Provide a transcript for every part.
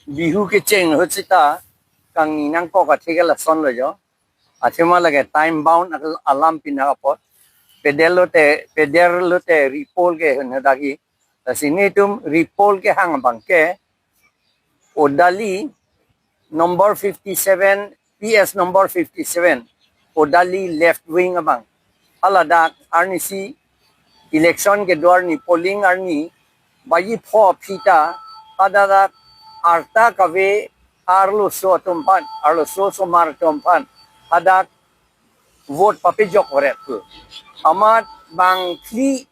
bihu ke cheng ho chita kang ni nang ko ka thike la son lo jo achema lage time bound alarm pina pot pedelo te repol ke ne dagi sini tum repol ke hang bang ke Odali number 57 PS number 57 Odali left wing abang alada arnisi election ke dwar ni polling arni bayi pho phita adada arta kave arlo so tumpan arlo so somar tumpan adak vote papijok horet tu amat bang kli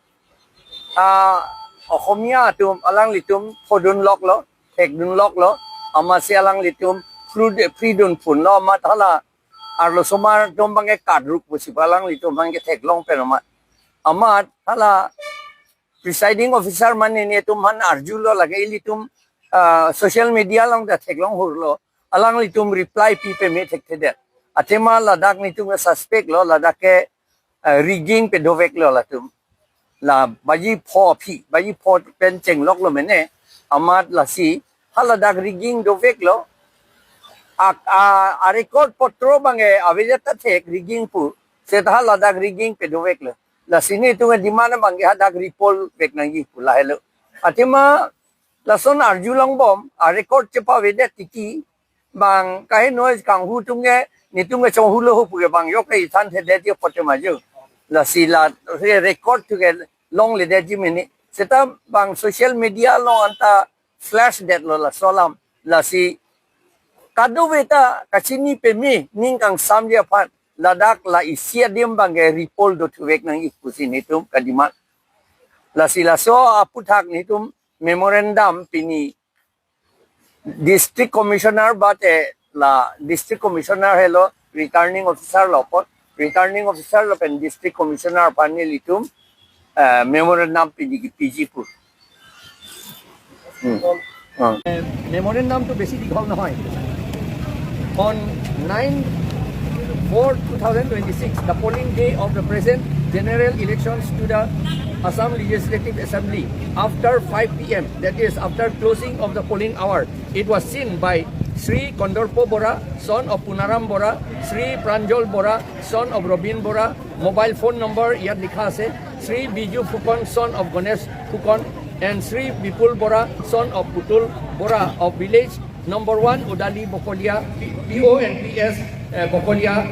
Ohomia tum alang litum podun lok lo tek dun lok lo amasi alang litum fridun pun lo amat hala arlo somar tum bang ke kadruk pusi alang litum bang ke tek long pen amat hala presiding officer mane ne tum han arjulo lage litum social media long da tek long hurlo alang litum reply pi pe me tek de atema ladak ni tum suspect lo ladak ke rigging pe dovek lo la tum la bayi pho pen cheng lok lo mene amat la si haladak rigging dovek lo a record potro bange avejata thek rigging pu se haladak rigging pe dovek lo la sini tu di mana bange hadak repol pek nangi pula hello atema la son arjulang bom a record chepa vede tiki bang kai noise kang hu tunge ni tunge chong hu lo hu pu bang yok kai than the de ti potema ju la sila record to get long le de mini seta bang social media lo anta flash that lo la solam la si kadu beta kachini pe mi ning kang samdia pat ladak la isia dim bang repol do to wek nang ikusi nitum kadima la sila so aputhak nitum memorandum pini district commissioner bate la district commissioner hello returning officer lopot returning officer lo pen district commissioner pani litum memorandum PG pur memorandum to basic dikhau na hoy on 9/4/2026 the polling day of the present general elections to the Assam Legislative Assembly after 5 p.m. that is after closing of the polling hour it was seen by Sri Kondorpo Bora, son of Punaram Bora, Sri Pranjol Bora, son of Robin Bora, mobile phone number yat likha ase, Sri Biju Phukon, son of Ganesh Phukon, and Sri Bipul Bora, son of Putul Bora of village number 1 Udali Bokolia, PO and PS Bokolia,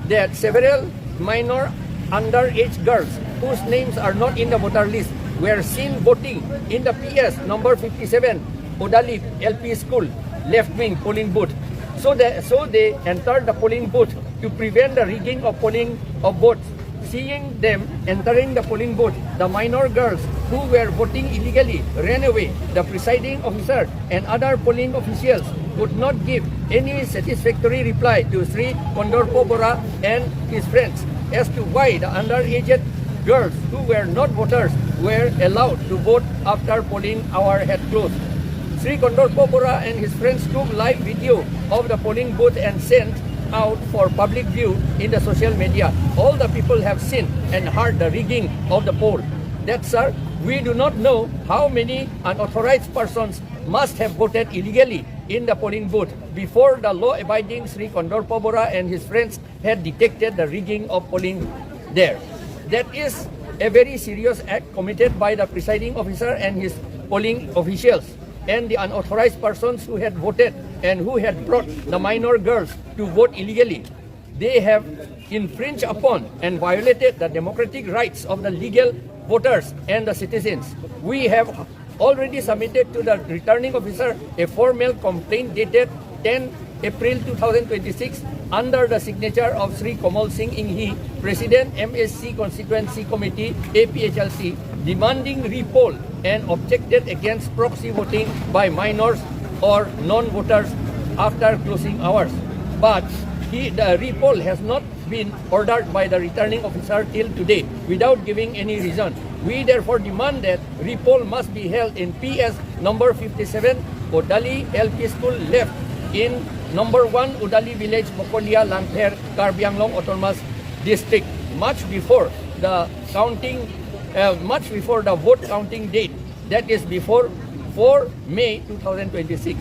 that several minor underage girls whose names are not in the voter list were seen voting in the PS number 57 Udali LP School left wing polling booth. So they entered the polling booth to prevent the rigging of polling of votes. Seeing them entering the polling booth, the minor girls who were voting illegally ran away. The presiding officer and other polling officials could not give any satisfactory reply to Sri Kondorpo Bora and his friends as to why the underage girls who were not voters were allowed to vote after polling hour had closed. Sri Kondorpo Bora and his friends took live video of the polling booth and sent out for public view in the social media. All the people have seen and heard the rigging of the poll. That, sir, we do not know how many unauthorized persons must have voted illegally in the polling booth before the law-abiding Sri Kondorpo Bora and his friends had detected the rigging of polling there. That is a very serious act committed by the presiding officer and his polling officials and the unauthorized persons who had voted and who had brought the minor girls to vote illegally. They have infringed upon and violated the democratic rights of the legal voters and the citizens. We have already submitted to the returning officer a formal complaint dated 10 April 2026 under the signature of Sri Komal Singh Inghi, President MSC Constituency Committee APHLC, demanding repoll and objected against proxy voting by minors or non-voters after closing hours. But the repoll has not been ordered by the returning officer till today without giving any reason. We therefore demand that repoll must be held in PS number 57 Udali LP School left in number 1 Udali Village, Bokolia, Langther, Karbi Anglong Autonomous District much before the vote counting date, that is before 4 May 2026.